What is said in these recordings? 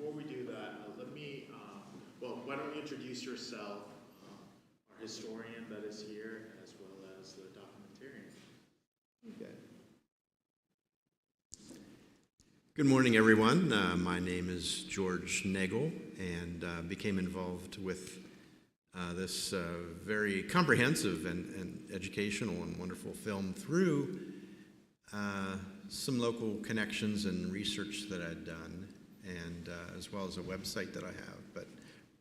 before we do that, let me, why don't you introduce yourself, our historian that is here, as well as the documentarian. Okay. Good morning, everyone. My name is George Nagle, and became involved with this very comprehensive and educational and wonderful film through some local connections and research that I'd done, and as well as a website that I have. But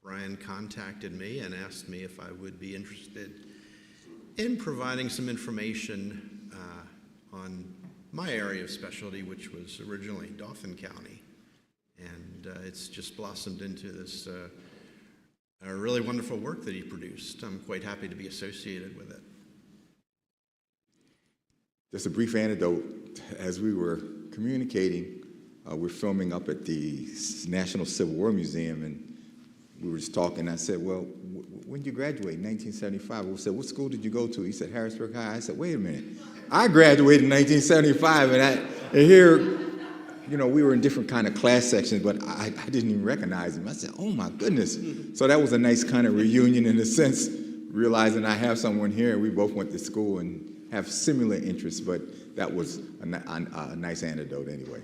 Bryan contacted me and asked me if I would be interested in providing some information on my area of specialty, which was originally Dauphin County. And it's just blossomed into this a really wonderful work that he produced. I'm quite happy to be associated with it. Just a brief anecdote. As we were communicating, we're filming up at the National Civil War Museum, and we were just talking. I said, well, when did you graduate? In 1975. We said, what school did you go to? He said, Harrisburg High. I said, wait a minute. I graduated in 1975, and here, you know, we were in different kind of class sections, but I didn't even recognize him. I said, oh my goodness. So that was a nice kind of reunion in a sense, realizing I have someone here, we both went to school and have similar interests, but that was a nice anecdote anyway.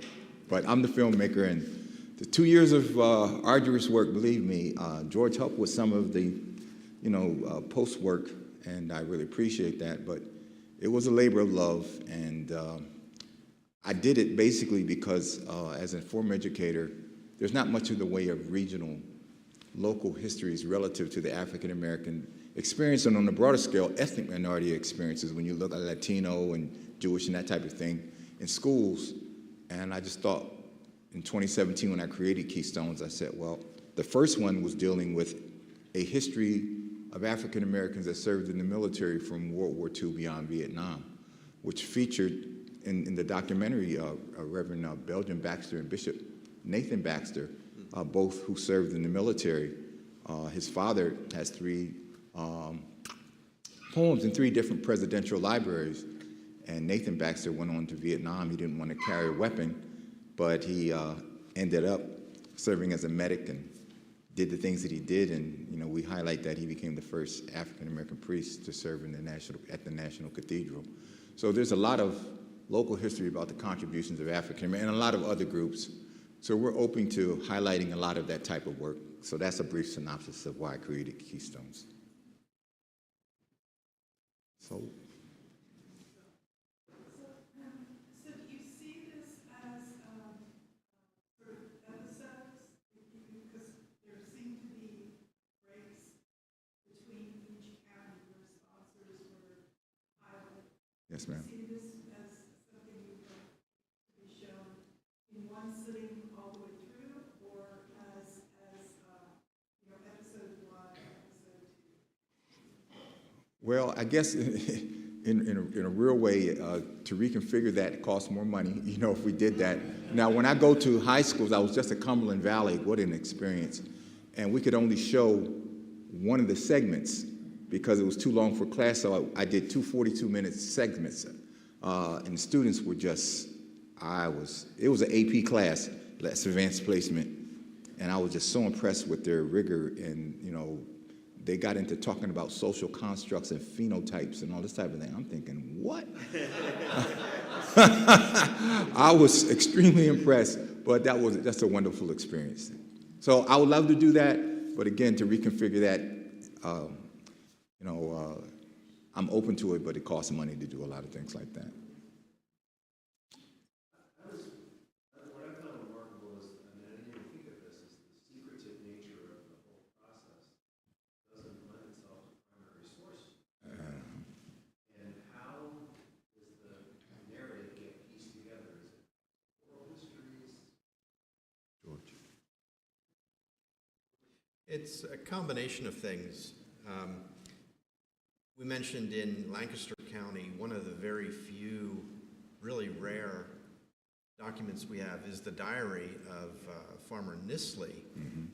But I'm the filmmaker, and the 2 years of arduous work, believe me, George helped with some of the, post work, and I really appreciate that, but it was a labor of love, and I did it basically because as a former educator, there's not much of the way of regional, local histories relative to the African-American experience, and on a broader scale, ethnic minority experiences when you look at Latino and Jewish and that type of thing in schools. And I just thought in 2017 when I created Keystones, I said, well, the first one was dealing with a history of African Americans that served in the military from World War II beyond Vietnam, which featured in the documentary Reverend Belgian Baxter and Bishop Nathan Baxter, both who served in the military. His father has 3 poems in 3 different presidential libraries, and Nathan Baxter went on to Vietnam. He didn't want to carry a weapon, but he ended up serving as a medic and did the things that he did, and we highlight that he became the first African-American priest to serve in at the National Cathedral. So there's a lot of local history about the contributions of African-American and a lot of other groups. So we're open to highlighting a lot of that type of work. So that's a brief synopsis of why I created Keystones. So do you see this as sort of episodes? Because there seem to be breaks between each county where sponsors were highlighted. yes, ma'am. Do you see this as something you want to be shown in one sitting all the way through, or as episode 1, episode 2? Well, I guess in a real way, to reconfigure that costs more money, if we did that. Now, when I go to high schools, I was just at Cumberland Valley, what an experience. And we could only show one of the segments because it was too long for class, so I did 2 42-minute segments. And the students were just, it was an AP class, that's advanced placement. And I was just so impressed with their rigor and, they got into talking about social constructs and phenotypes and all this type of thing. I'm thinking, what? I was extremely impressed, but that's a wonderful experience. So I would love to do that, but again, to reconfigure that, I'm open to it, but it costs money to do a lot of things like that. What I found remarkable is, I didn't even think of this, is the secretive nature of the whole process doesn't lend itself to primary sources. And how does the narrative get pieced together? Is it oral histories? George. It's a combination of things. We mentioned in Lancaster County, one of the very few really rare documents we have is the diary of Farmer Nisley. Mm-hmm.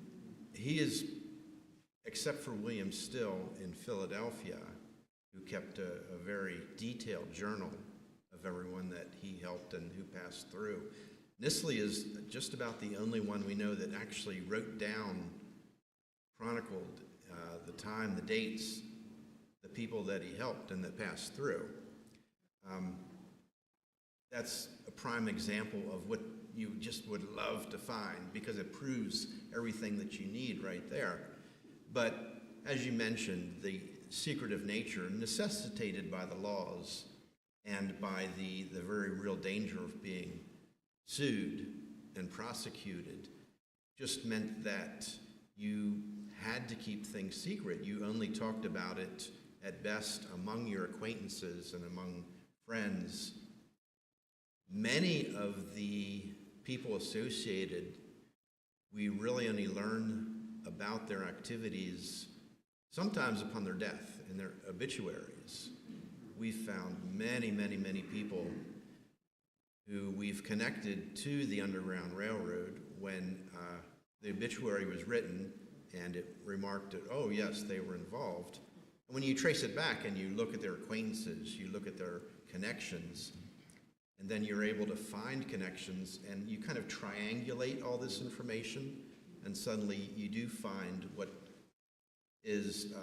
He is, except for William Still in Philadelphia, who kept a very detailed journal of everyone that he helped and who passed through. Nisley is just about the only one we know that actually wrote down, chronicled the time, the dates, the people that he helped and that passed through. That's a prime example of what you just would love to find, because it proves everything that you need right there. But as you mentioned, the secretive nature necessitated by the laws and by the very real danger of being sued and prosecuted just meant that you had to keep things secret. You only talked about it at best among your acquaintances and among friends. Many of the people associated, we really only learn about their activities sometimes upon their death in their obituaries. We've found many, many, many people who we've connected to the Underground Railroad when the obituary was written and it remarked that, oh yes, they were involved. And when you trace it back and you look at their acquaintances, you look at their connections, and then you're able to find connections and you kind of triangulate all this information, and suddenly you do find what is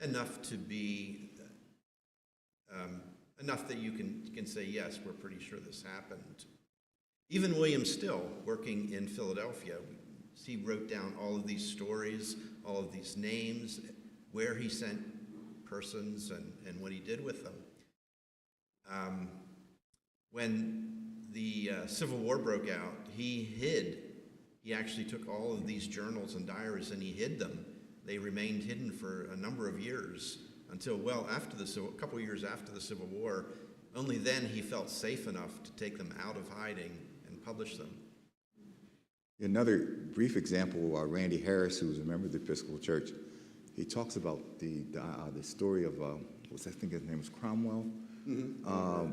enough to be enough that you can say, yes, we're pretty sure this happened. Even William Still, working in Philadelphia, he wrote down all of these stories, all of these names, where he sent persons and what he did with them. When the Civil War broke out, he actually took all of these journals and diaries and he hid them. They remained hidden for a number of years until well after a couple of years after the Civil War. Only then he felt safe enough to take them out of hiding and publish them. Another brief example, Randy Harris, who's a member of the Episcopal Church, he talks about the story of, I think his name was Cromwell. Mm-hmm.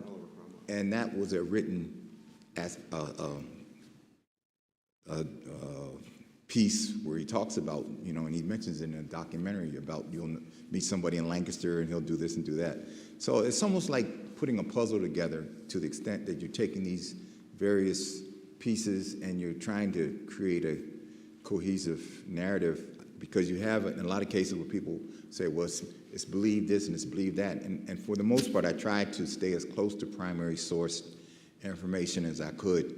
And that was a written as a piece where he talks about, and he mentions in a documentary about you'll meet somebody in Lancaster and he'll do this and do that. So it's almost like putting a puzzle together to the extent that you're taking these various pieces and you're trying to create a cohesive narrative, because you have, in a lot of cases, where people say, well, it's believed this and it's believed that. And for the most part, I tried to stay as close to primary source information as I could.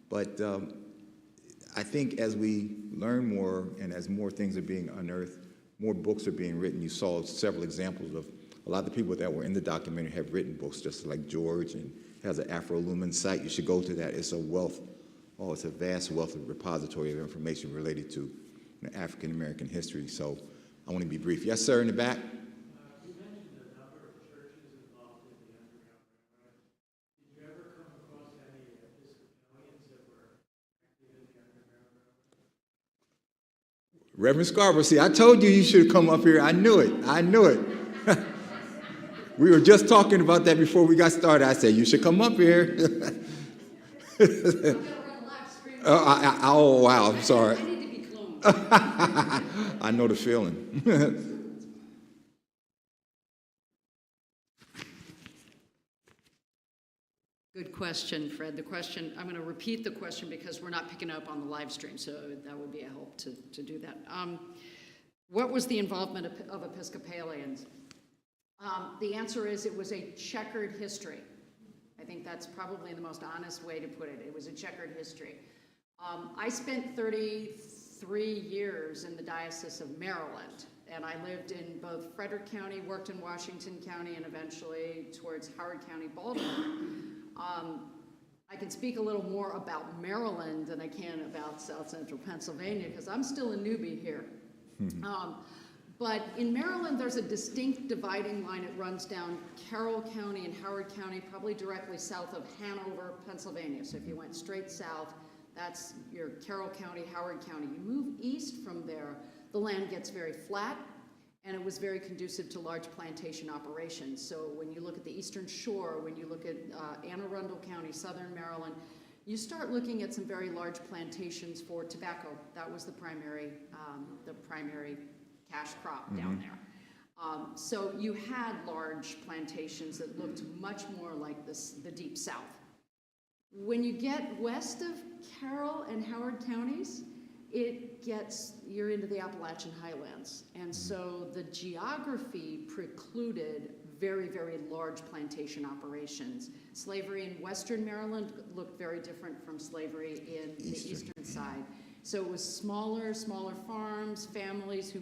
But I think as we learn more and as more things are being unearthed, more books are being written. You saw several examples of a lot of the people that were in the documentary have written books, just like George, and has an Afro-Lumen site. You should go to that. It's a wealth. Oh, it's a vast wealth of repository of information related to African-American history. So I want to be brief. Yes, sir, in the back. You mentioned a number of churches involved in the Underground Railroad. Did you ever come across any Episcopalians that were active in the Underground Railroad? Reverend Scarborough, see, I told you should come up here. I knew it. I knew it. We were just talking about that before we got started. I said, you should come up here. Oh, wow, I'm sorry. I need to be cloned. I know the feeling. Good question, Fred. I'm going to repeat the question because we're not picking up on the live stream, so that would be a help to do that. What was the involvement of Episcopalians? The answer is it was a checkered history. I think that's probably the most honest way to put it. It was a checkered history. I spent 33 years in the Diocese of Maryland, and I lived in both Frederick County, worked in Washington County, and eventually towards Howard County, Baltimore. I can speak a little more about Maryland than I can about South Central Pennsylvania because I'm still a newbie here. But in Maryland, there's a distinct dividing line. It runs down Carroll County and Howard County, probably directly south of Hanover, Pennsylvania. So if you went straight south, that's your Carroll County, Howard County. You move east from there, the land gets very flat, and it was very conducive to large plantation operations. So when you look at the Eastern Shore, when you look at Anne Arundel County, southern Maryland, you start looking at some very large plantations for tobacco. That was the primary cash crop down there. So you had large plantations that looked much more like the Deep South. When you get west of Carroll and Howard counties, you're into the Appalachian Highlands. And so the geography precluded very, very large plantation operations. Slavery in Western Maryland looked very different from slavery in the eastern side. So it was smaller farms, families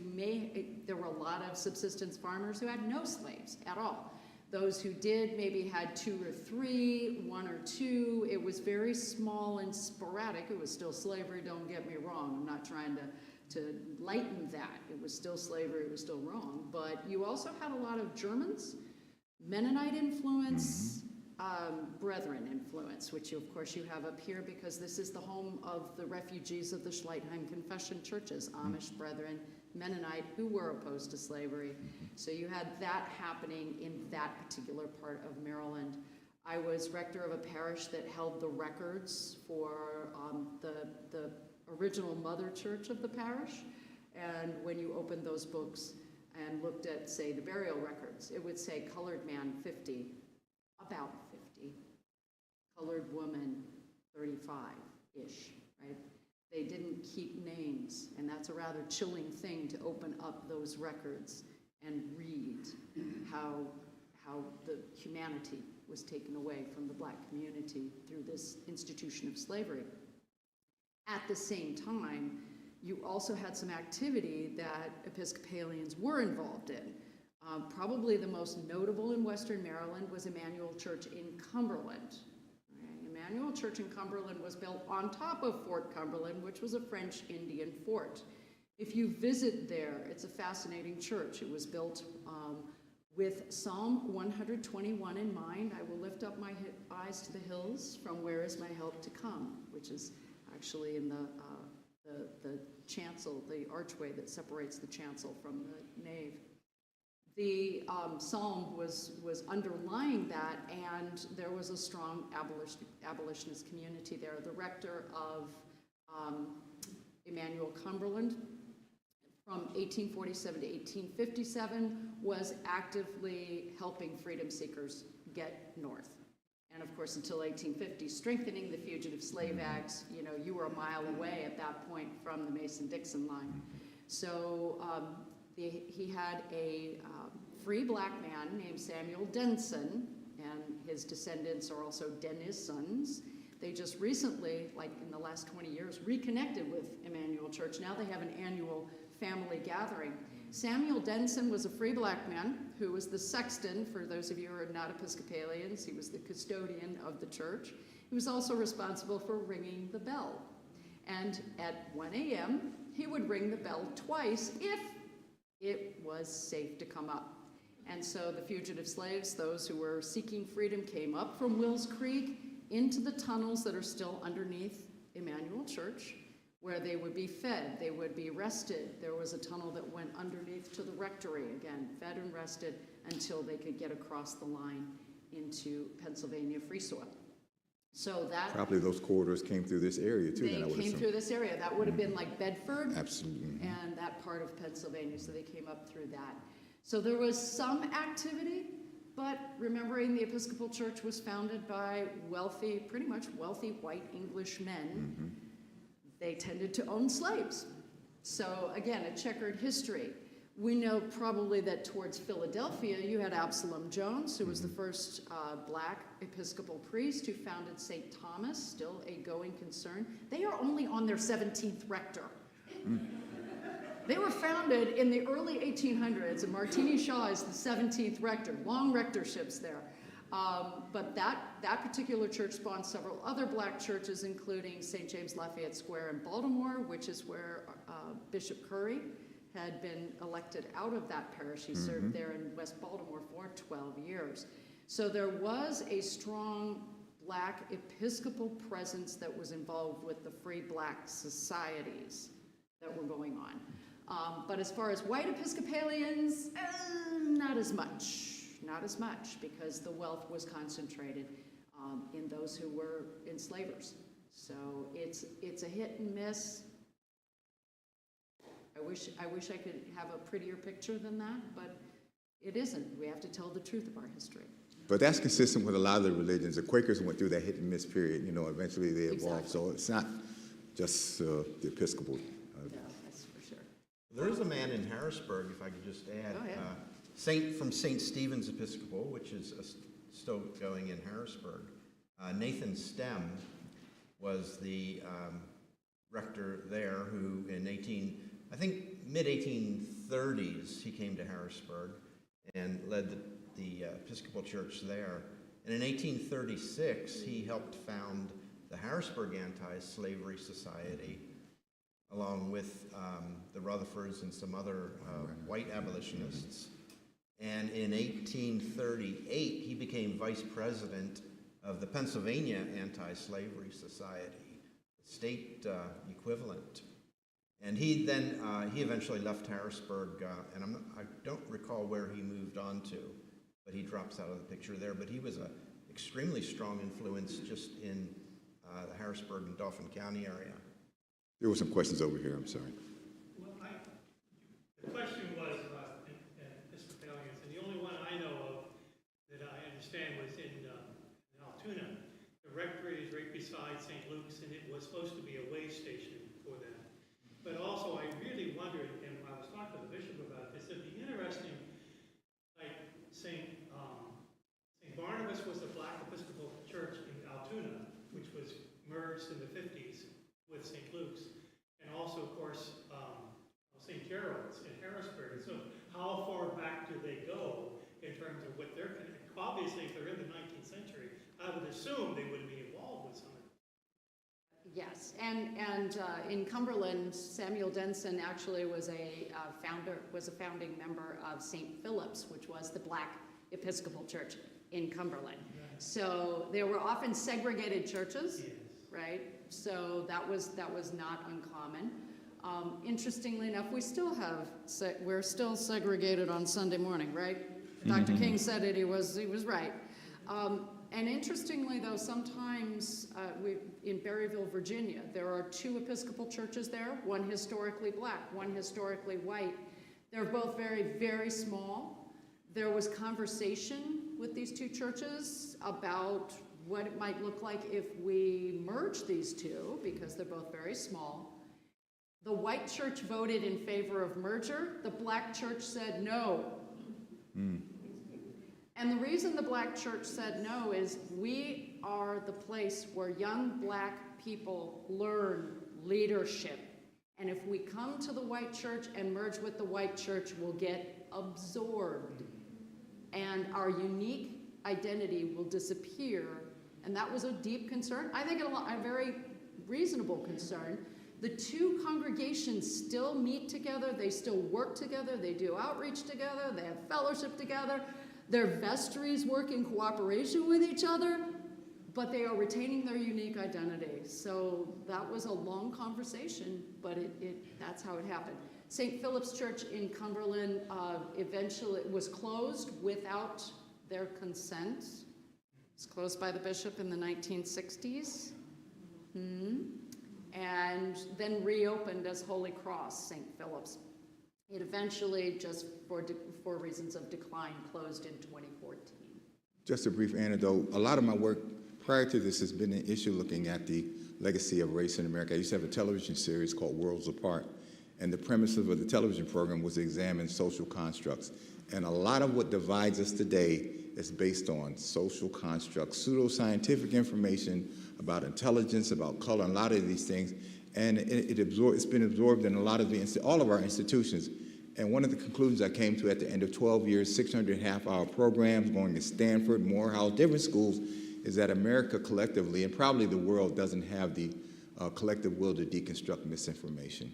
there were a lot of subsistence farmers who had no slaves at all. Those who did maybe had 2 or 3, 1 or 2. It was very small and sporadic. It was still slavery, don't get me wrong. I'm not trying to lighten that. It was still slavery, it was still wrong. But you also had a lot of Germans, Mennonite influence, Brethren influence, which of course you have up here because this is the home of the refugees of the Schleitheim Confession churches, Amish Brethren, Mennonite, who were opposed to slavery. So you had that happening in that particular part of Maryland. I was rector of a parish that held the records for the original mother church of the parish. And when you opened those books and looked at, say, the burial records, it would say colored man 50, about 50, colored woman 35-ish, right? They didn't keep names, and that's a rather chilling thing to open up those records and read how the humanity was taken away from the black community through this institution of slavery. At the same time, you also had some activity that Episcopalians were involved in. Probably the most notable in Western Maryland was Emmanuel Church in Cumberland. Emmanuel Church in Cumberland was built on top of Fort Cumberland, which was a French Indian fort. If you visit there, it's a fascinating church. It was built with Psalm 121 in mind. I will lift up my eyes to the hills, from where is my help to come, which is actually in the chancel, the archway that separates the chancel from the nave. The psalm was underlying that, and there was a strong abolitionist community there. The rector of Emmanuel Cumberland from 1847 to 1857 was actively helping freedom seekers get north. And of course, until 1850, strengthening the Fugitive Slave Act, you were a mile away at that point from the Mason-Dixon line. So he had a free black man named Samuel Denson, and his descendants are also Denisons. They just recently, like in the last 20 years, reconnected with Emmanuel Church. Now they have an annual family gathering. Samuel Denson was a free black man who was the sexton. For those of you who are not Episcopalians, he was the custodian of the church. He was also responsible for ringing the bell. And at 1 a.m., he would ring the bell twice if it was safe to come up. And so the fugitive slaves, those who were seeking freedom, came up from Wills Creek into the tunnels that are still underneath Emmanuel Church, where they would be fed, they would be rested. There was a tunnel that went underneath to the rectory, again, fed and rested until they could get across the line into Pennsylvania free soil. So that... Probably those corridors came through this area too, then I would assume. They came through this area. That would have been like Bedford. Absolutely. And that part of Pennsylvania, so they came up through that. So there was some activity, but remembering the Episcopal Church was founded by wealthy, pretty much wealthy white English men, they tended to own slaves. So again, a checkered history. We know probably that towards Philadelphia, you had Absalom Jones, who was the first black Episcopal priest who founded St. Thomas, still a going concern. They are only on their 17th rector. They were founded in the early 1800s, and Martini Shaw is the 17th rector, long rectorships there. But that particular church spawned several other black churches, including St. James Lafayette Square in Baltimore, which is where Bishop Curry had been elected out of that parish. He served there in West Baltimore for 12 years. So there was a strong black Episcopal presence that was involved with the free black societies that were going on. But as far as white Episcopalians, not as much, because the wealth was concentrated in those who were enslavers. So it's a hit and miss. I wish I could have a prettier picture than that, but it isn't. We have to tell the truth of our history. But that's consistent with a lot of the religions. The Quakers went through that hit and miss period. Eventually they evolved. Exactly. So it's not just the Episcopal. Yeah, that's for sure. There is a man in Harrisburg, if I could just add, Oh, yeah. from St. Stephen's Episcopal, which is still going in Harrisburg. Nathan Stem was the rector there who in mid-1830s, he came to Harrisburg and led the Episcopal Church there. And in 1836, he helped found the Harrisburg Anti-Slavery Society, along with the Rutherfords and some other white abolitionists. And in 1838, he became vice president of the Pennsylvania Anti-Slavery Society, the state equivalent. And he eventually left Harrisburg, and I don't recall where he moved on to, but he drops out of the picture there. But he was an extremely strong influence just in the Harrisburg and Dauphin County area. There were some questions over here. I'm sorry. Well, the question was about Episcopalians, and the only one I know of that I understand was in Altoona. The rectory is right beside St. Luke's, and it was supposed to be a way station for them. But also, I really wondered, and I was talking to the bishop about this, it'd be interesting, like St. Barnabas was the Black Episcopal Church in Altoona, which was merged in the 50s with St. Luke's, and also, of course, St. Gerald's in Harrisburg. So how far back do they go in terms of what they're connected? Obviously, if they're in the 19th century, I would assume they would be involved with some of it. Yes, and in Cumberland, Samuel Denson actually was a founding member of St. Philip's, which was the Black Episcopal Church in Cumberland. Right. So there were often segregated churches, yes. Right? So that was not uncommon. Interestingly enough, we're still segregated on Sunday morning, right? Dr. King said it. He was right. And interestingly, though, sometimes in Berryville, Virginia, there are two Episcopal churches there, one historically black, one historically white. They're both very, very small. There was conversation with these two churches about what it might look like if we merge these two, because they're both very small. The white church voted in favor of merger. The black church said no. And the reason the black church said no is we are the place where young black people learn leadership. And if we come to the white church and merge with the white church, we'll get absorbed. And our unique identity will disappear. And that was a deep concern. I think a very reasonable concern. The two congregations still meet together. They still work together. They do outreach together. They have fellowship together. Their vestries work in cooperation with each other, but they are retaining their unique identity. So that was a long conversation, but that's how it happened. St. Philip's Church in Cumberland eventually was closed without their consent. It was closed by the bishop in the 1960s. And then reopened as Holy Cross, St. Philip's. It eventually, just for reasons of decline, closed in 2014. Just a brief anecdote. A lot of my work prior to this has been an issue looking at the legacy of race in America. I used to have a television series called Worlds Apart, and the premise of the television program was to examine social constructs. And a lot of what divides us today is based on social constructs, pseudoscientific information about intelligence, about color, and a lot of these things. And it's been absorbed in a lot of all of our institutions. And one of the conclusions I came to at the end of 12 years, 600 half-hour programs, going to Stanford, Morehouse, different schools, is that America collectively, and probably the world, doesn't have the collective will to deconstruct misinformation.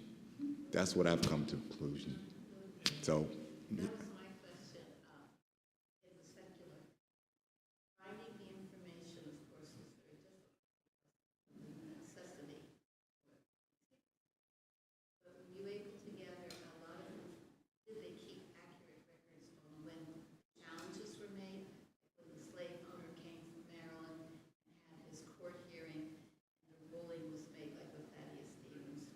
That's what I've come to conclusion. So. That was my question. As a secular, finding the information, of course, was very difficult. Necessity. But were you able to gather a lot of, did they keep accurate records on when challenges were made? When the slave owner came from Maryland and had his court hearing, and the ruling was made, like with Thaddeus Stevens,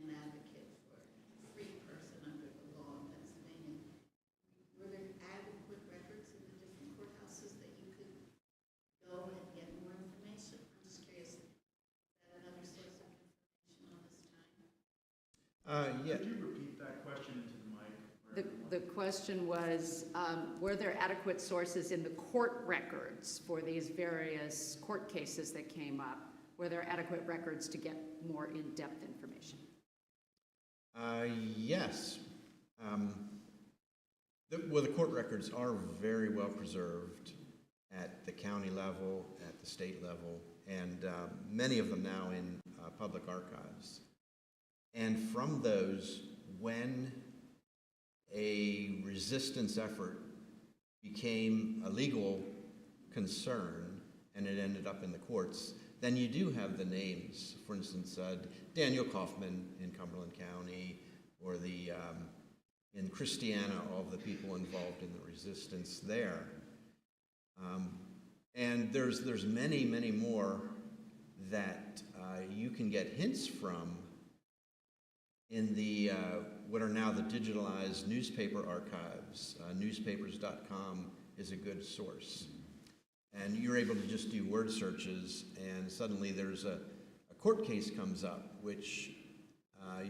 being an advocate for a free person under the law in Pennsylvania. question was, were there adequate sources in the court records for these various court cases that came up? Were there adequate records to get more in-depth information? Yes. The court records are very well preserved at the county level, at the state level, and many of them now in public archives. And from those, when a resistance effort became a legal concern and it ended up in the courts, then you do have the names. For instance, Daniel Kaufman in Cumberland County, or in Christiana, all of the people involved in the resistance there. And there's many, many more that you can get hints from in the what are now the digitalized newspaper archives. Newspapers.com is a good source. And you're able to just do word searches, and suddenly there's a court case comes up, which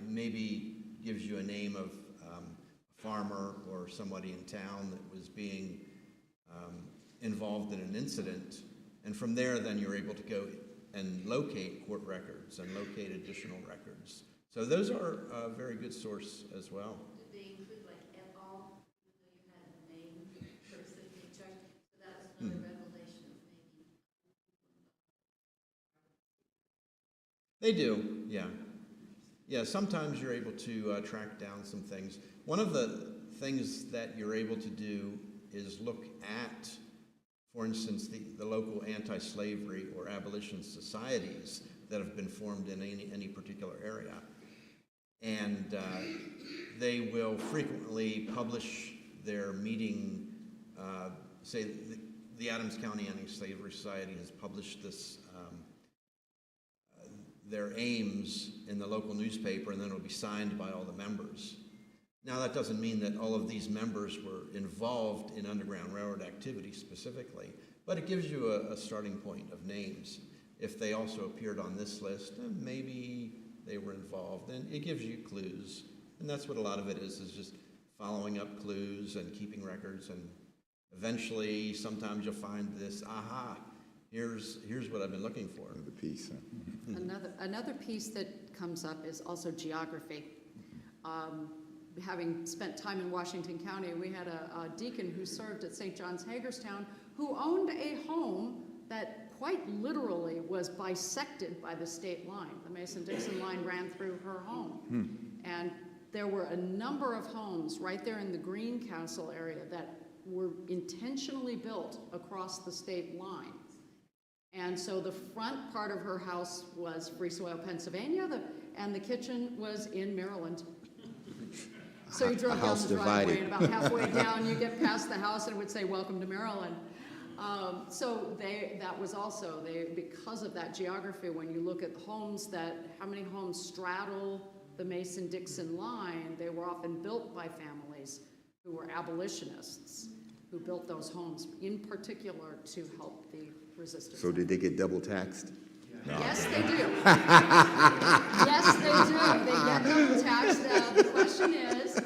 maybe gives you a name of a farmer or somebody in town that was being involved in an incident. And from there, then you're able to go and locate court records and locate additional records. So those are a very good source as well. Did they include like et al., even though you had a name person in charge? So that was another revelation of maybe. They do, yeah. Yeah, sometimes you're able to track down some things. One of the things that you're able to do is look at, for instance, the local anti-slavery or abolition societies that have been formed in any particular area. And they will frequently publish their meeting, say the Adams County Anti-Slavery Society has published this, their aims in the local newspaper, and then it'll be signed by all the members. Now, that doesn't mean that all of these members were involved in Underground Railroad activity specifically, but it gives you a starting point of names. If they also appeared on this list, then maybe they were involved, and it gives you clues. And that's what a lot of it is just following up clues and keeping records, and eventually, sometimes you'll find this, aha, here's what I've been looking for. The piece. Another piece that comes up is also geography. Having spent time in Washington County, we had a deacon who served at St. John's Hagerstown who owned a home that quite literally was bisected by the state line. The Mason-Dixon line ran through her home. And there were a number of homes right there in the Greencastle area that were intentionally built across the state line. And so the front part of her house was Free Soil, Pennsylvania, and the kitchen was in Maryland. So you drove down the driveway, and about halfway down, you get past the house, and it would say, "Welcome to Maryland." That was also, because of that geography, when you look at the homes how many homes straddle the Mason-Dixon line, they were often built by families who were abolitionists, who built those homes, in particular to help the resistance. So did they get double taxed? Yes, they do. Yes, they do. They get double taxed. The question is,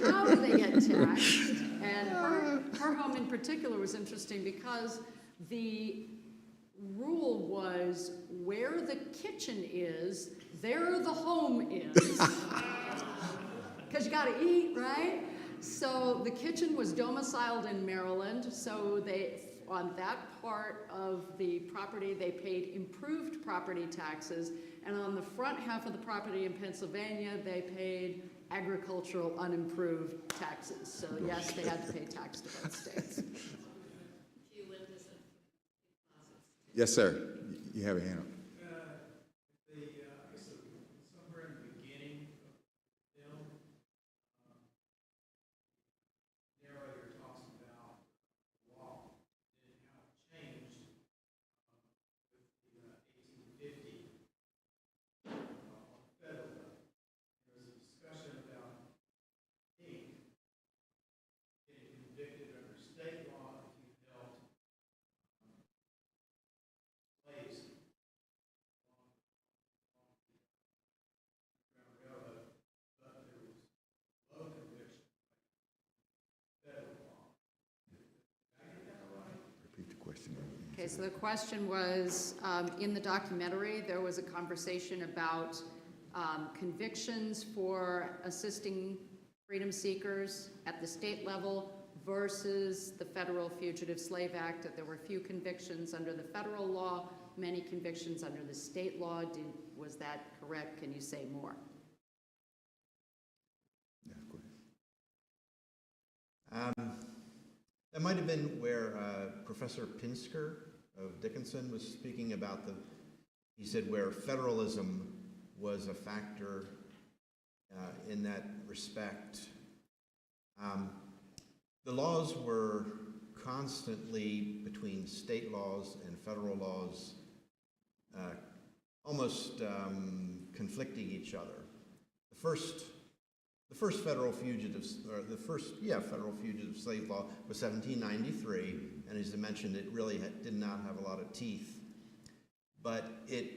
how do they get taxed? And her home in particular was interesting because the rule was where the kitchen is, there the home is. Because you got to eat, right? So the kitchen was domiciled in Maryland, so on that part of the property, they paid improved property taxes, and on the front half of the property in Pennsylvania, they paid agricultural unimproved taxes. So yes, they had to pay tax to both states. Yes, sir. You have a hand up. I guess somewhere in the beginning of the film, narrator talks about law and how it changed with the 1850 on federal level. There was a discussion about ink getting convicted under state law if you held slaves Okay, so the question was, in the documentary, there was a conversation about convictions for assisting freedom seekers at the state level versus the Federal Fugitive Slave Act, that there were few convictions under the federal law, many convictions under the state law. Was that correct? Can you say more? Yeah, go ahead. That might have been where Professor Pinsker of Dickinson was speaking about he said where federalism was a factor in that respect. The laws were constantly, between state laws and federal laws, almost conflicting each other. The first federal fugitive slave law was 1793, and as I mentioned, it really did not have a lot of teeth, but it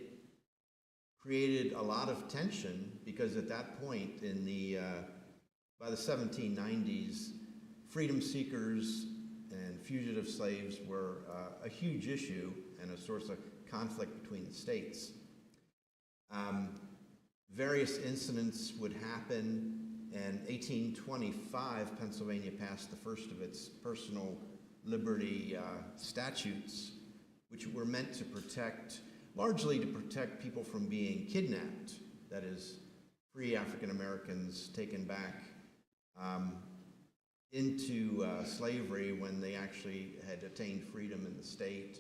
created a lot of tension because at that point by the 1790s, freedom seekers and fugitive slaves were a huge issue and a source of conflict between the states. Various incidents would happen. In 1825, Pennsylvania passed the first of its personal liberty statutes, which were meant to largely to protect people from being kidnapped, that is, free African Americans taken back into slavery when they actually had attained freedom in the state.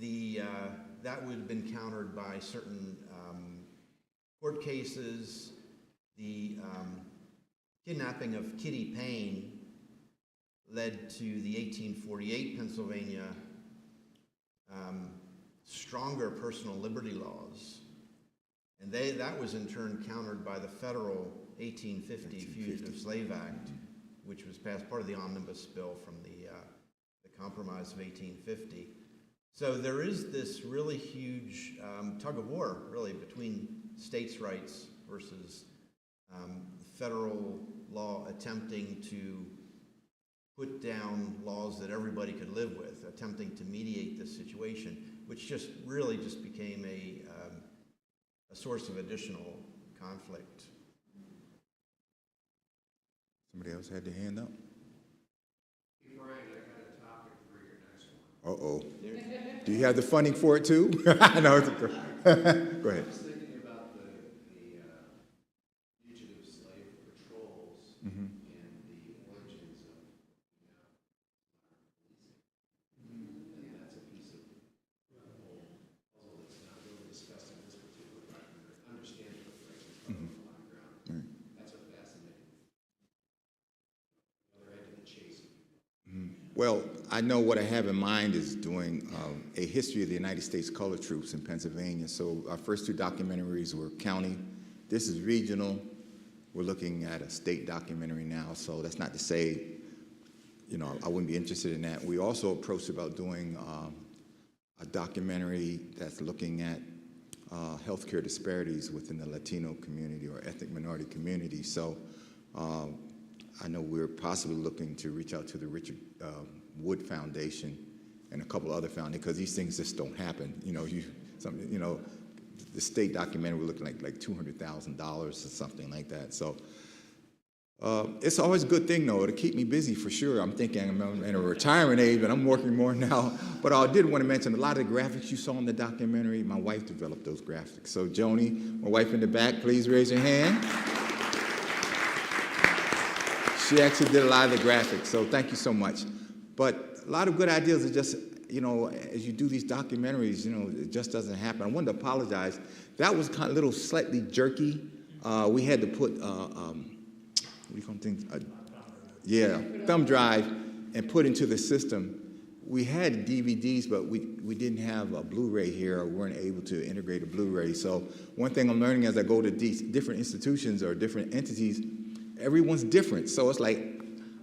That would have been countered by certain court cases. The kidnapping of Kitty Payne led to the 1848 Pennsylvania stronger personal liberty laws, and that was in turn countered by the federal 1850 Fugitive Slave Act, which was passed part of the omnibus bill from the Compromise of 1850. So there is this really huge tug of war, really, between states' rights versus federal law attempting to put down laws that everybody could live with, attempting to mediate this situation, which just became a source of additional conflict. Somebody else had their hand up? Hey, Bryan, I got a topic for your next one. Uh-oh. Do you have the funding for it too? No, go ahead. I was thinking about the fugitive slave patrols and the origins of policing. And that's a piece of the whole puzzle that's not really discussed in this particular document. Understanding of races on the ground. That's a fascinating. Other end of the chase. Well, I know what I have in mind is doing a history of the United States Colored Troops in Pennsylvania. So our first two documentaries were county. This is regional. We're looking at a state documentary now. So that's not to say, I wouldn't be interested in that. We also approached about doing a documentary that's looking at healthcare disparities within the Latino community or ethnic minority community. So I know we're possibly looking to reach out to the Richard Wood Foundation and a couple other foundations, because these things just don't happen. The state documentary we're looking like $200,000 or something like that. So it's always a good thing, though, to keep me busy for sure. I'm thinking I'm in a retirement age, but I'm working more now. But I did want to mention a lot of the graphics you saw in the documentary, my wife developed those graphics. So Joni, my wife in the back, please raise your hand. She actually did a lot of the graphics, so thank you so much. But a lot of good ideas are just, as you do these documentaries, it just doesn't happen. I wanted to apologize. That was kind of a little slightly jerky. We had to put, what do you call things? Thumb drive and put into the system. We had DVDs, but we didn't have a Blu-ray here. We weren't able to integrate a Blu-ray. So one thing I'm learning as I go to these different institutions or different entities, everyone's different. So it's like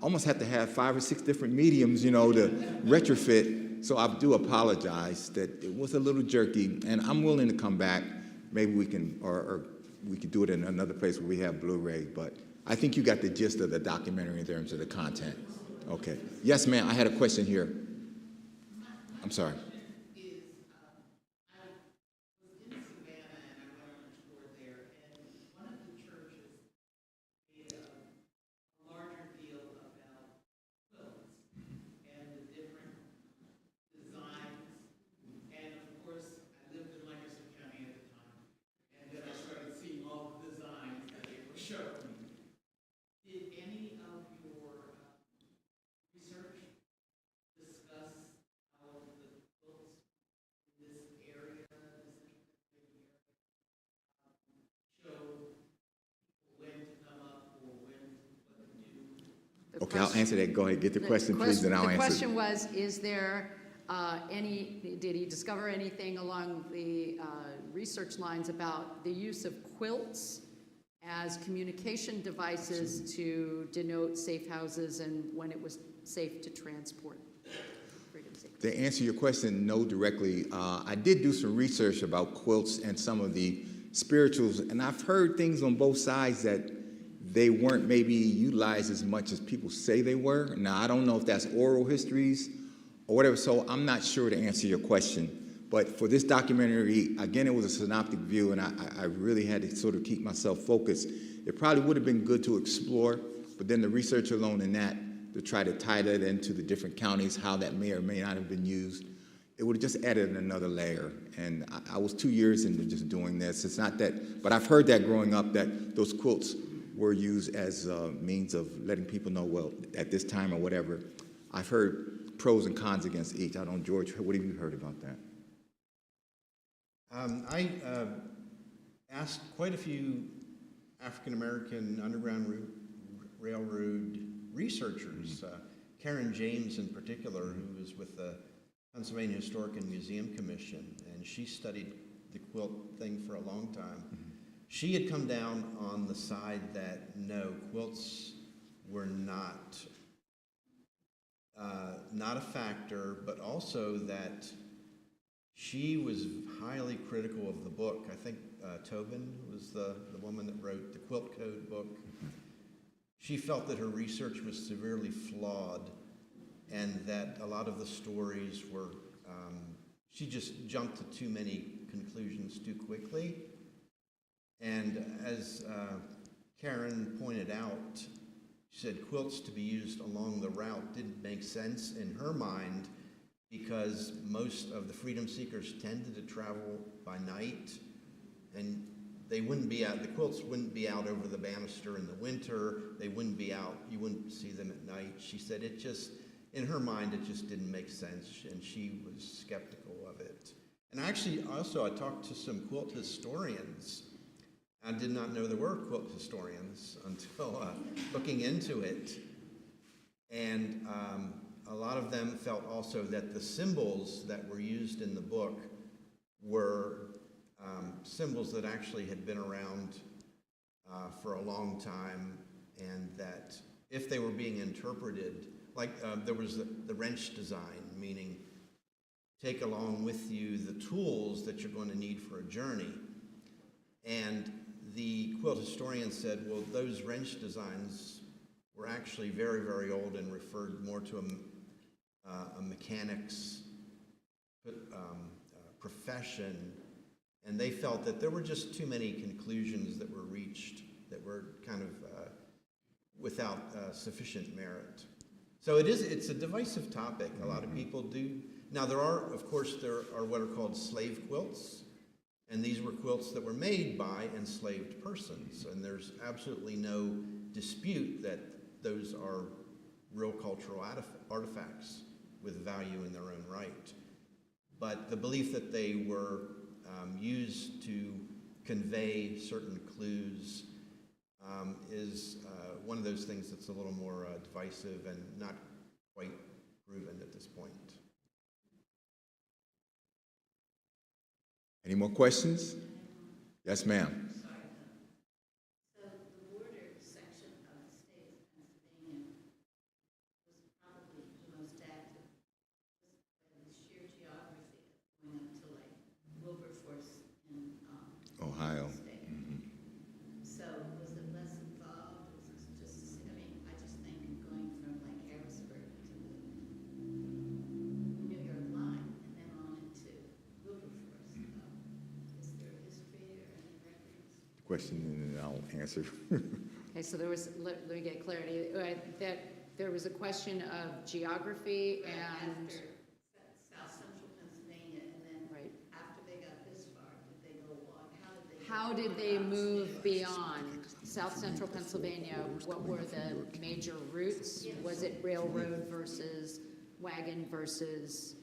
almost have to have 5 or 6 different mediums, to retrofit. So I do apologize that it was a little jerky, and I'm willing to come back. Maybe we can, or we could do it in another place where we have Blu-ray, but I think you got the gist of the documentary in terms of the content. Okay. Yes, ma'am, I had a question here. My I'm sorry. Is, I was in Savannah and I went on a tour there, and one of the churches made a larger deal about quilts and the different designs. And of course, I lived in Lancaster County at the time, and then I started seeing all the designs that they were showing me. Did any of your research discuss how the quilts in this area, this interpretation area, show when to come up or when, what to do? The Okay, I'll question- answer that. Go ahead, get the question, please, and I'll The answer. question was, is there did he discover anything along the research lines about the use of quilts as communication devices to denote safe houses and when it was safe to transport? Freedom safe. To answer your question, no, directly. I did do some research about quilts and some of the spirituals, and I've heard things on both sides that they weren't maybe utilized as much as people say they were. Now, I don't know if that's oral histories or whatever, so I'm not sure to answer your question. But for this documentary, again, it was a synoptic view, and I really had to sort of keep myself focused. It probably would have been good to explore, but then the research alone in that, to try to tie that into the different counties, how that may or may not have been used, it would have just added another layer. And I was 2 years into just doing this. It's not that, but I've heard that growing up, that those quilts were used as a means of letting people know, well, at this time or whatever. I've heard pros and cons against each. I don't, George, what have you heard about that? I asked quite a few African-American Underground Railroad researchers, Karen James in particular, who was with the Pennsylvania Historic and Museum Commission, and she studied the quilt thing for a long time. She had come down on the side that no, quilts were not a factor, but also that she was highly critical of the book. I think Tobin was the woman that wrote the Quilt Code book. She felt that her research was severely flawed and that a lot of the stories were, she just jumped to too many conclusions too quickly. And as Karen pointed out, she said quilts to be used along the route didn't make sense in her mind because most of the freedom seekers tended to travel by night, and they wouldn't be out, the quilts wouldn't be out over the banister in the winter, they wouldn't be out, you wouldn't see them at night. She said it just, in her mind, it just didn't make sense, and she was skeptical of it. And actually, also, I talked to some quilt historians. I did not know there were quilt historians until looking into it. And a lot of them felt also that the symbols that were used in the book were symbols that actually had been around for a long time, and that if they were being interpreted, like there was the wrench design, meaning take along with you the tools that you're going to need for a journey. And the quilt historian said, well, those wrench designs were actually very, very old and referred more to a mechanic's profession, and they felt that there were just too many conclusions that were reached that were kind of without sufficient merit. So it's a divisive topic. A lot of people do. Now there are what are called slave quilts, and these were quilts that were made by enslaved persons, and there's absolutely no dispute that those are real cultural artifacts with value in their own right. But the belief that they were used to convey certain clues is one of those things that's a little more divisive and not quite proven at this point. Any more questions? Yes, ma'am. So the border section of the state of Pennsylvania was probably the most active, just by the sheer geography of going up to like Wilberforce in Ohio. state. So was it less involved? Was it just, I mean, I just think going from like Harrisburg to the New York line, question and then I'll answer. Okay, so there was, let me get clarity, that there was a question of geography and, After South Central Pennsylvania, and then right, after they got this far, did they go on? how did they move beyond South Central Pennsylvania? What were the major routes? Was it railroad versus wagon versus,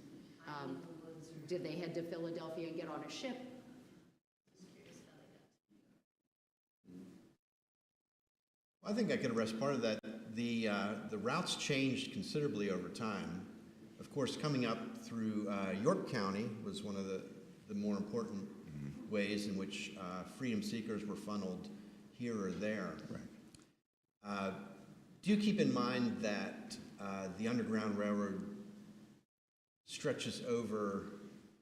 did they head to Philadelphia and get on a ship? I think I can address part of that. The routes changed considerably over time. Of course, coming up through York County was one of the more important ways in which freedom seekers were funneled here or there. Right. Do keep in mind that the Underground Railroad stretches over,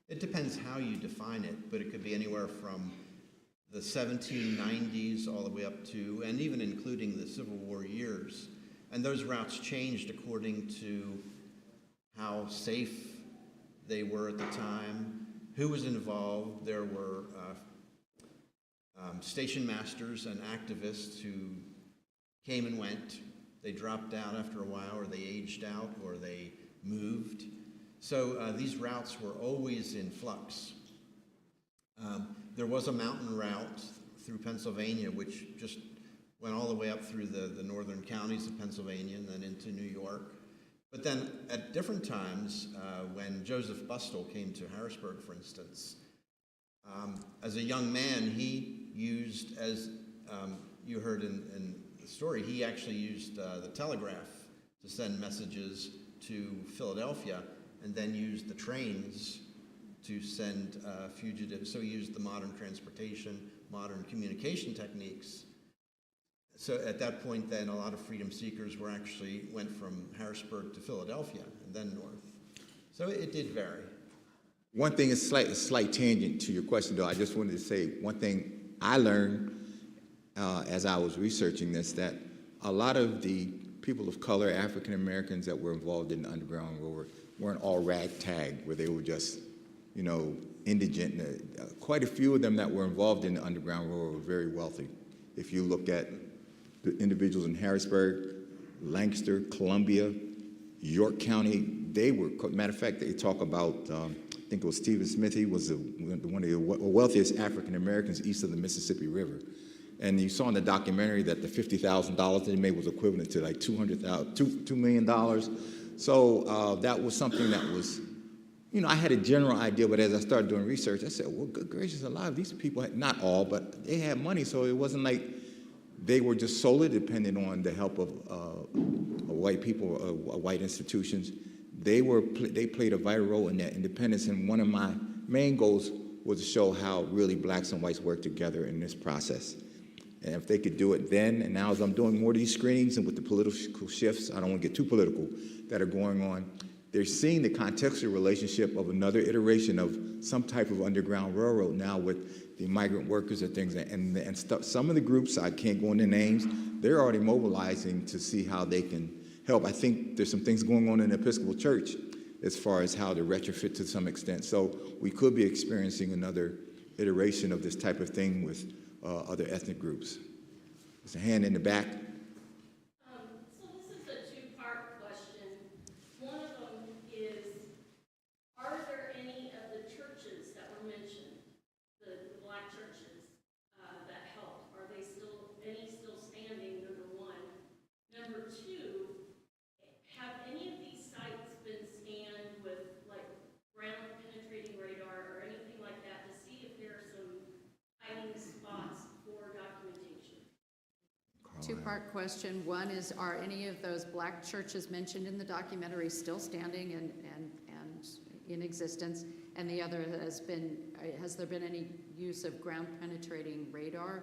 it depends how you define it, but it could be anywhere from the 1790s all the way up to, and even including the Civil War years. And those routes changed according to how safe they were at the time, who was involved. There were station masters and activists who came and went. They dropped out after a while, or they aged out, or they moved. So these routes were always in flux. There was a mountain route through Pennsylvania, which just went all the way up through the northern counties of Pennsylvania and then into New York. But then at different times, when Joseph Bustle came to Harrisburg, for instance, as a young man, he used, as you heard in the story, he actually used the telegraph to send messages to Philadelphia, and then used the trains to send fugitives. So he used the modern transportation, modern communication techniques. So at that point then, a lot of freedom seekers went from Harrisburg to Philadelphia and then north. So it did vary. One thing is a slight tangent to your question, though. I just wanted to say one thing I learned as I was researching this, that a lot of the people of color, African Americans that were involved in the Underground Railroad weren't all ragtag, where they were just, indigent. Quite a few of them that were involved in the Underground Railroad were very wealthy. If you look at the individuals in Harrisburg, Lancaster, Columbia, York County, they were, matter of fact, they talk about, I think it was Stephen Smith, he was one of the wealthiest African Americans east of the Mississippi River. And you saw in the documentary that the $50,000 they made was equivalent to like $2 million. So that was something that was, I had a general idea, but as I started doing research, I said, well, good gracious, a lot of these people, not all, but they had money, so it wasn't like they were just solely dependent on the help of white people, white institutions. They played a vital role in that independence, and one of my main goals was to show how really blacks and whites work together in this process. And if they could do it then, and now as I'm doing more of these screenings and with the political shifts, I don't want to get too political, that are going on, they're seeing the contextual relationship of another iteration of some type of Underground Railroad now with the migrant workers and things. And some of the groups, I can't go into names, they're already mobilizing to see how they can help. I think there's some things going on in the Episcopal Church as far as how to retrofit to some extent. So we could be experiencing another iteration of this type of thing with other ethnic groups. There's a hand in the back. So this is a two-part question. One of them is, are there any of the churches that were mentioned, the black churches, that helped? Are they any still standing, number one? Number two, have any of these sites been scanned with like ground penetrating radar or anything like that to see if there are some hiding spots for documentation? Two-part question. One is, are any of those black churches mentioned in the documentary still standing and in existence? And the other has there been any use of ground penetrating radar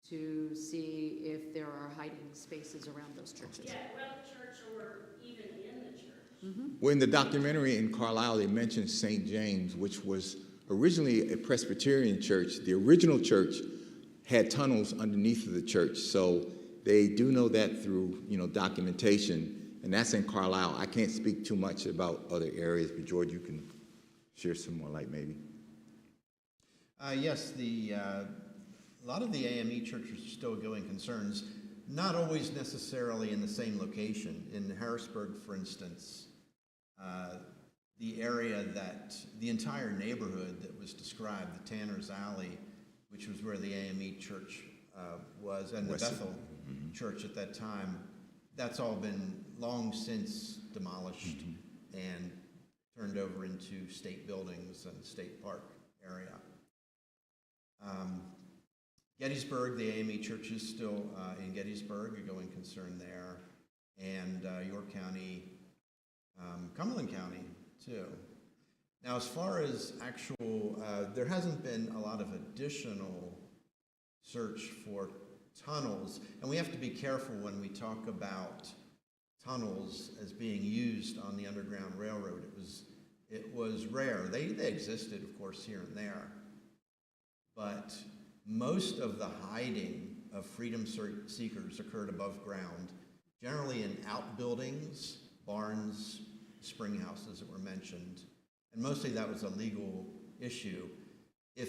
to see if there are hiding spaces around those churches? Yeah, around the church or even in the church. Mm-hmm. Well, in the documentary in Carlisle, they mentioned St. James, which was originally a Presbyterian church. The original church had tunnels underneath of the church, so they do know that through documentation, and that's in Carlisle. I can't speak too much about other areas, but George, you can share some more light maybe. Yes, a lot of the AME churches are still going concerns, not always necessarily in the same location. In Harrisburg, for instance, the area that, the entire neighborhood that was described, the Tanner's Alley, which was where the AME church was, and the Bethel church at that time, that's all been long since demolished and turned over into state buildings and state park area. Gettysburg, the AME church is still in Gettysburg, a going concern there, and York County, Cumberland County too. Now, as far as actual, there hasn't been a lot of additional search for tunnels, and we have to be careful when we talk about tunnels as being used on the Underground Railroad. It was rare. They existed, of course, here and there, but most of the hiding of freedom seekers occurred above ground, generally in outbuildings, barns, spring houses that were mentioned, and mostly that was a legal issue. If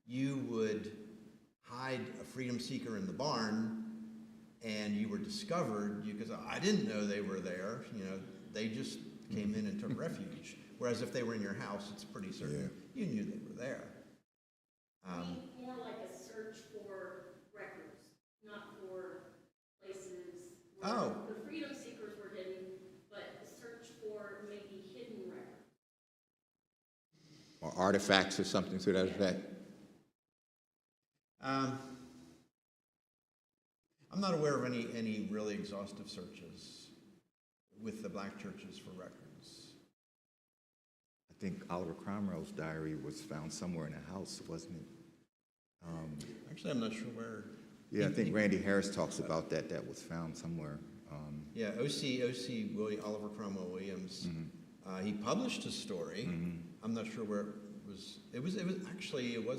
you would hide a freedom seeker in the barn and you were discovered, you could say, I didn't know they were there. You know, they just came in and took refuge. Whereas if they were in your house, it's pretty certain you knew they were there. More like a search for records, not for places where the freedom seekers were hidden, but a search for maybe hidden records. Or artifacts or something to that effect? I'm not aware of any really exhaustive searches with the black churches for records. I think Oliver Cromwell's diary was found somewhere in a house, wasn't it? Actually, I'm not sure where. Yeah, I think Randy Harris talks about that. That was found somewhere. Yeah, O.C. Oliver Cromwell Williams. He published a story. I'm not sure where it was. It was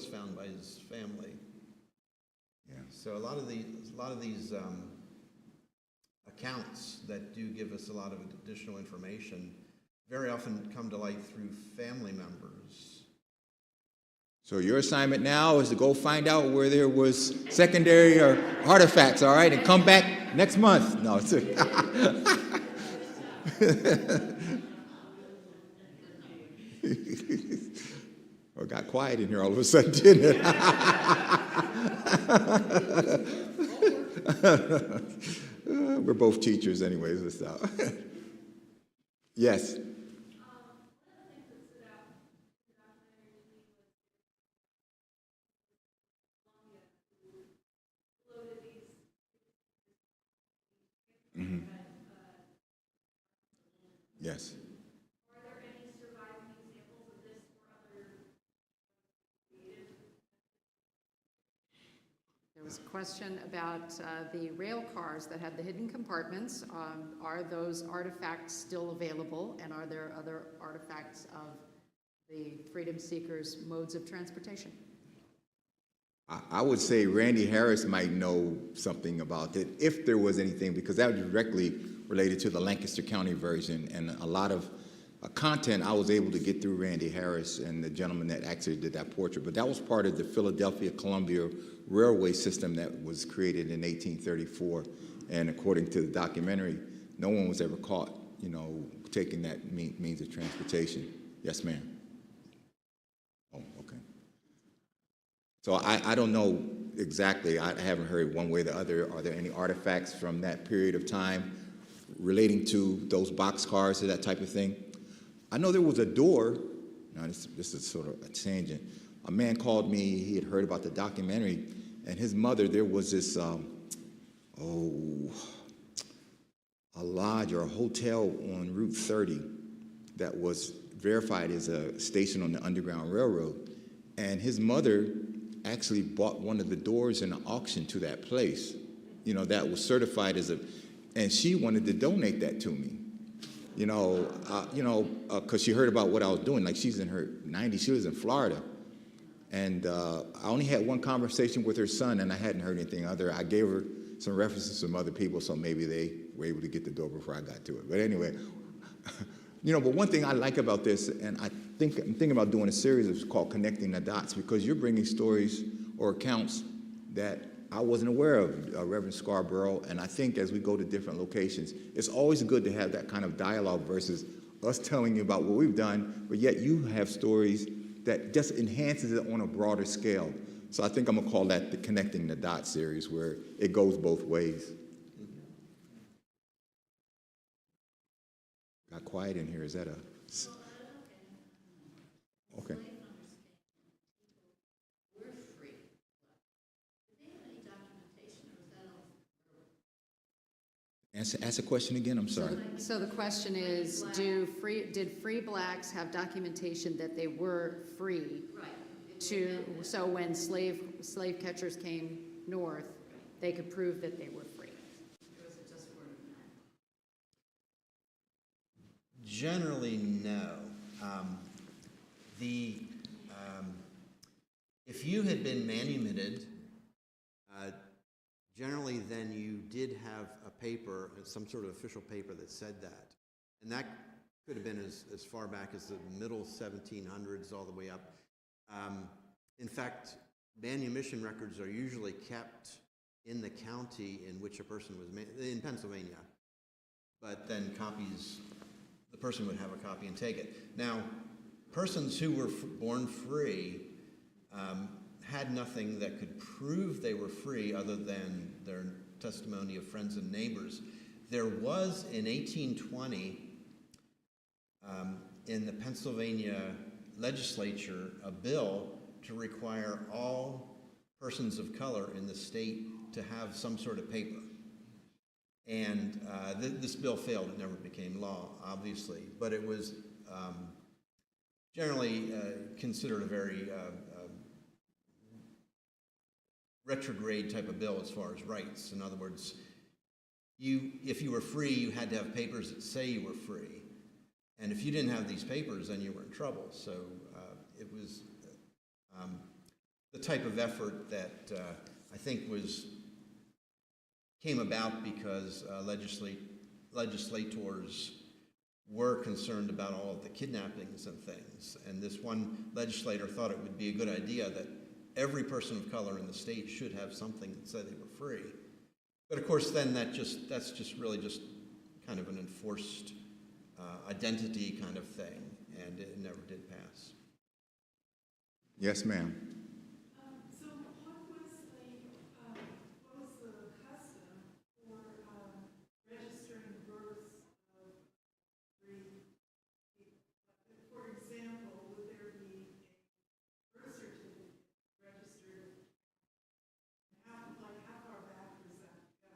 found by his family. Yeah. So a lot of these accounts that do give us a lot of additional information very often come to light through family members. So your assignment now is to go find out where there was secondary or artifacts, all right, and come back next month. No, it's Or got quiet in here all of a sudden, didn't it? We're both teachers anyways. Let's stop. Yes. Yes. Are there any surviving examples of this or other creative? There was a question about the rail cars that had the hidden compartments. Are those artifacts still available, and are there other artifacts of the freedom seekers' modes of transportation? I would say Randy Harris might know something about it, if there was anything, because that was directly related to the Lancaster County version, and a lot of content I was able to get through Randy Harris and the gentleman that actually did that portrait. But that was part of the Philadelphia-Columbia Railway system that was created in 1834, and according to the documentary, no one was ever caught, taking that means of transportation. Yes, ma'am. Oh, okay. So I don't know exactly. I haven't heard one way or the other. Are there any artifacts from that period of time relating to those boxcars or that type of thing? I know there was a door. Now, this is sort of a tangent. A man called me. He had heard about the documentary, and his mother, there was this, a lodge or a hotel on Route 30 that was verified as a station on the Underground Railroad. And his mother actually bought one of the doors in an auction to that place, that was certified as and she wanted to donate that to me, because she heard about what I was doing. Like, she's in her 90s, she was in Florida. And I only had one conversation with her son, and I hadn't heard anything other. I gave her some references from other people, so maybe they were able to get the door before I got to it. But anyway, but one thing I like about this, and I'm thinking about doing a series called Connecting the Dots, because you're bringing stories or accounts that I wasn't aware of, Reverend Scarborough, and I think as we go to different locations, it's always good to have that kind of dialogue versus us telling you about what we've done, but yet you have stories that just enhances it on a broader scale. So I think I'm gonna call that the Connecting the Dots series, where it goes both ways. Got quiet in here, is that a? Okay. We're free. Did they have any documentation, or was that all? Ask a question again, I'm sorry. So the question is, did free blacks have documentation that they were free? Right. So when slave catchers came north, they could prove that they were free. Or was it just word of mouth? Generally, no. If you had been manumitted, generally then you did have a paper, some sort of official paper that said that. And that could have been as far back as the middle 1700s all the way up. In fact, manumission records are usually kept in the county in which a person was in Pennsylvania. But then the person would have a copy and take it. Now, persons who were born free had nothing that could prove they were free other than their testimony of friends and neighbors. There was, in 1820, in the Pennsylvania legislature, a bill to require all persons of color in the state to have some sort of paper. And this bill failed. It never became law, obviously, but it was generally considered a very retrograde type of bill as far as rights. In other words, if you were free, you had to have papers that say you were free. And if you didn't have these papers, then you were in trouble. So it was the type of effort that I think came about because legislators were concerned about all of the kidnappings and things. And this one legislator thought it would be a good idea that every person of color in the state should have something that said they were free. But of course, then that's just really just kind of an enforced identity kind of thing, and it never did pass. Yes, ma'am. So what was the custom for registering births of free people? For example, would there be a birth certificate registered? How far back does that go?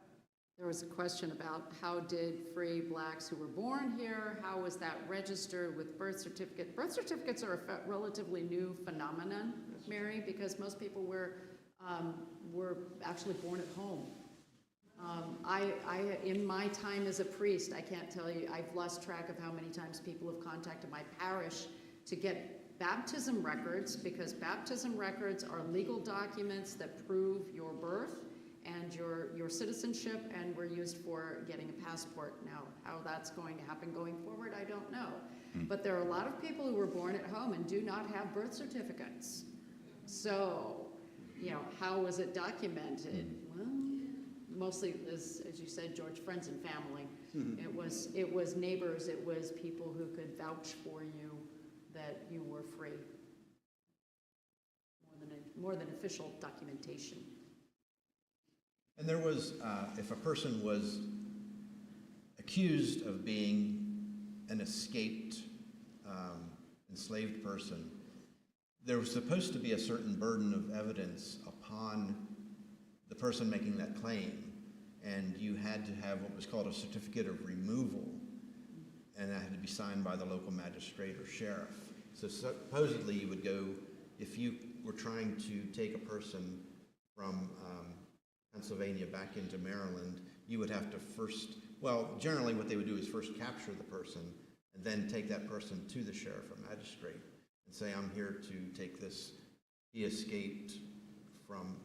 There was a question about how did free blacks who were born here, how was that registered with birth certificate? Birth certificates are a relatively new phenomenon, Mary, because most people were actually born at home. In my time as a priest, I can't tell you, I've lost track of how many times people have contacted my parish to get baptism records, because baptism records are legal documents that prove your birth and your citizenship, and were used for getting a passport. Now, how that's going to happen going forward, I don't know. But there are a lot of people who were born at home and do not have birth certificates. So, how was it documented? Well, mostly, as you said, George, friends and family. It was neighbors, it was people who could vouch for you that you were free. More than official documentation. And there was, if a person was accused of being an escaped enslaved person, there was supposed to be a certain burden of evidence upon the person making that claim, and you had to have what was called a certificate of removal, and that had to be signed by the local magistrate or sheriff. So supposedly you would go, if you were trying to take a person from Pennsylvania back into Maryland, you would have to generally what they would do is first capture the person and then take that person to the sheriff or magistrate and say, I'm here to take this, he escaped from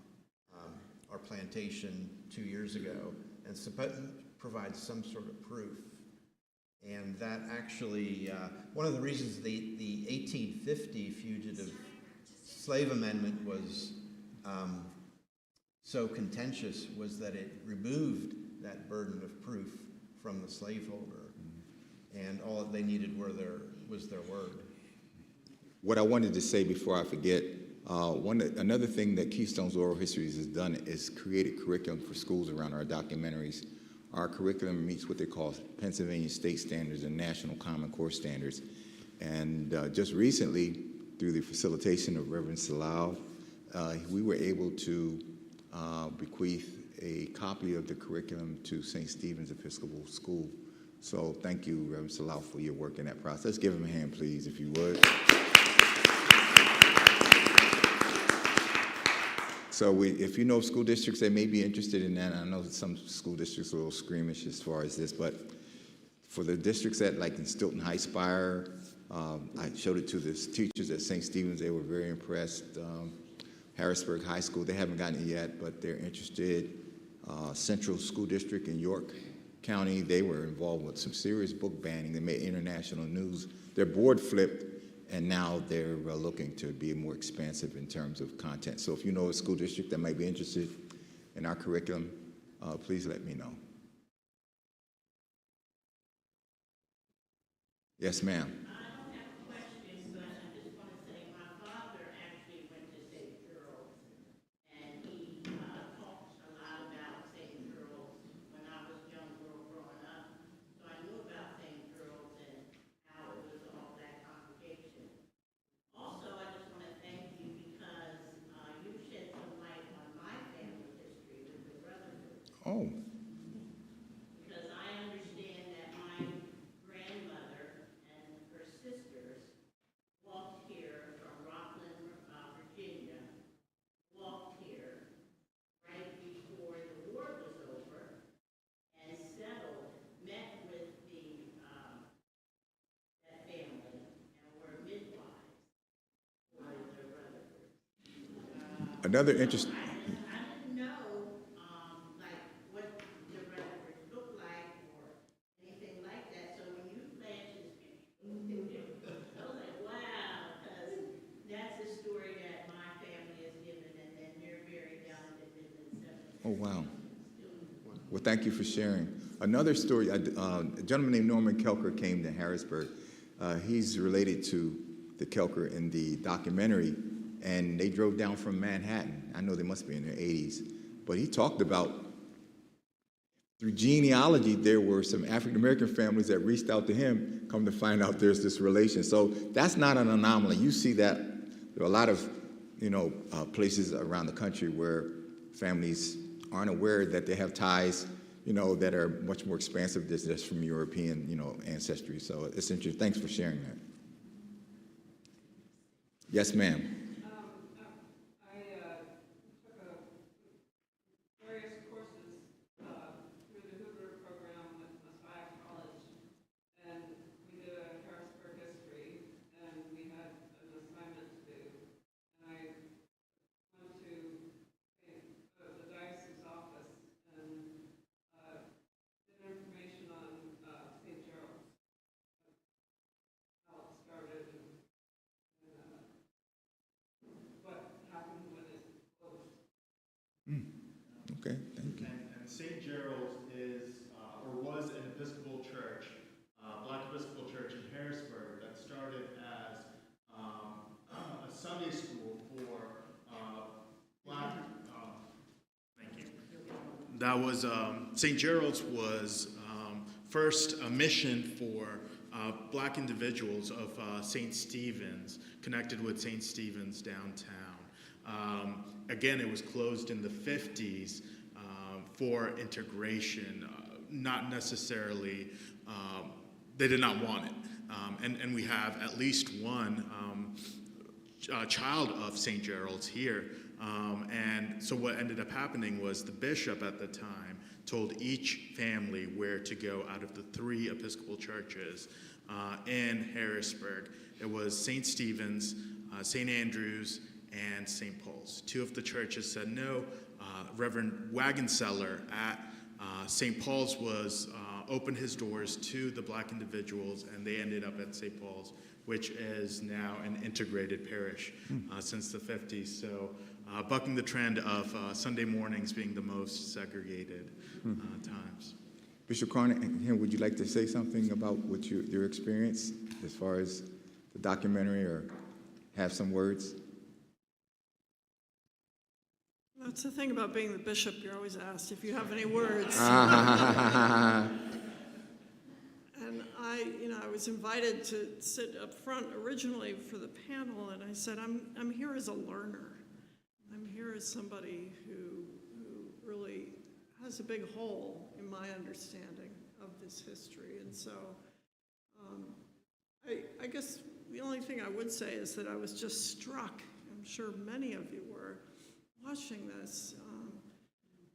our plantation 2 years ago, and provide some sort of proof. And that actually, one of the reasons the 1850 Fugitive Slave Amendment was so contentious was that it removed that burden of proof from the slaveholder, and all they needed was their word. What I wanted to say before I forget, another thing that Keystones Oral Histories has done is created curriculum for schools around our documentaries. Our curriculum meets what they call Pennsylvania State Standards and National Common Core Standards. And just recently, through the facilitation of Reverend Salau, we were able to bequeath a copy of the curriculum to St. Stephen's Episcopal School. So thank you, Reverend Salau, for your work in that process. Give him a hand, please, if you would. So if you know school districts that may be interested in that, I know some school districts are a little squeamish as far as this, but for the districts that, like in Stilton High Spire, I showed it to the teachers at St. Stephen's. They were very impressed. Harrisburg High School, they haven't gotten it yet, but they're interested. Central School District in York County, they were involved with some serious book banning. They made international news. Their board flipped, and now they're looking to be more expansive in terms of content. So if you know a school district that might be interested in our curriculum, please let me know. Yes, ma'am. I don't have a question, but I just want to say my father actually went to St. Charles, and he talked a lot about St. Charles when I was young girl growing up. So I knew about St. Charles and how it was all that congregation. Also, I just want to thank you because you shed some light on my family history with the Rutherfords. Oh, Because I understand that my grandmother and her sisters walked here from Rockland, Virginia, walked here right before the war was over and settled, met with that family and were midwives for the Rutherfords. another interest. I didn't know, like, what the Rutherfords looked like or anything like that, so when you flashed this picture, I was like, wow, because that's a story that my family has given, and then they're buried down in the Midland Cemetery. Oh, wow. Well, thank you for sharing. Another story, a gentleman named Norman Kelker came to Harrisburg. He's related to the Kelker in the documentary, and they drove down from Manhattan. I know they must be in their 80s. But he talked about, through genealogy, there were some African-American families that reached out to him, come to find out there's this relation. So that's not an anomaly. You see that there are a lot of, places around the country where families aren't aware that they have ties, that are much more expansive than just from European, ancestry. So it's interesting. Thanks for sharing that. Yes, ma'am. Various courses through the Hoover program with Messiah College, and we did a Harrisburg history, and we had an assignment to do. And I went to the diocese office and did information on St. Gerald's, how it started and what happened when it closed. Okay, thank you. And St. Gerald's is, or was an Episcopal church, Black Episcopal church in Harrisburg that started as a Sunday school for Black, thank you. That was, St. Gerald's was first a mission for Black individuals of St. Stephen's, connected with St. Stephen's downtown. Again, it was closed in the 50s for integration, not necessarily, they did not want it. And we have at least one child of St. Gerald's here. And so what ended up happening was the bishop at the time told each family where to go out of the 3 Episcopal churches in Harrisburg. It was St. Stephen's, St. Andrew's, and St. Paul's. 2 of the churches said no. Reverend Wagonseller at St. Paul's was opened his doors to the black individuals, and they ended up at St. Paul's, which is now an integrated parish since the 50s. So bucking the trend of Sunday mornings being the most segregated times. Bishop Carnahan, would you like to say something about what your experience as far as the documentary, or have some words? That's the thing about being the bishop, you're always asked if you have any words. And I was invited to sit up front originally for the panel, and I said, I'm here as a learner. I'm here as somebody who really has a big hole in my understanding of this history. And so I guess the only thing I would say is that I was just struck, I'm sure many of you were, watching this,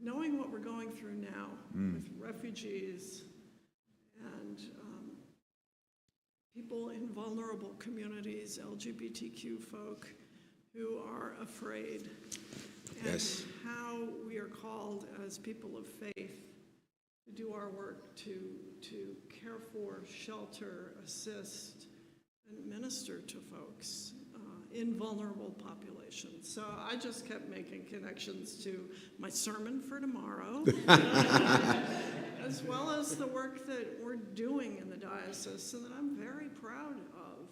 knowing what we're going through now with refugees and people in vulnerable communities, LGBTQ folk who are afraid, and Yes. how we are called as people of faith to do our work to care for, shelter, assist, and minister to folks in vulnerable populations. So I just kept making connections to my sermon for tomorrow, as well as the work that we're doing in the diocese, and that I'm very proud of.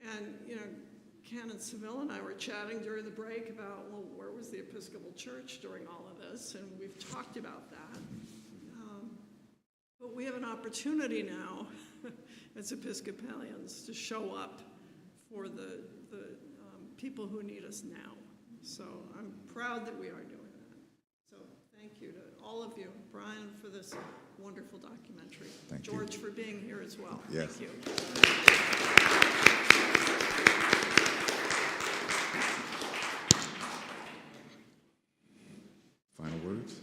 And Canon Seville and I were chatting during the break about, well, where was the Episcopal Church during all of this? And we've talked about that. But we have an opportunity now as Episcopalians to show up for the people who need us now. So I'm proud that we are doing that. So thank you to all of you. Bryan, for this wonderful documentary. Thank you. George, for being here as well. Yes. Thank you. Final words?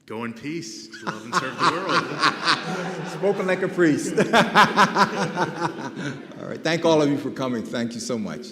Go in peace, love and serve the world. Spoken like a priest. All right. Thank all of you for coming. Thank you so much.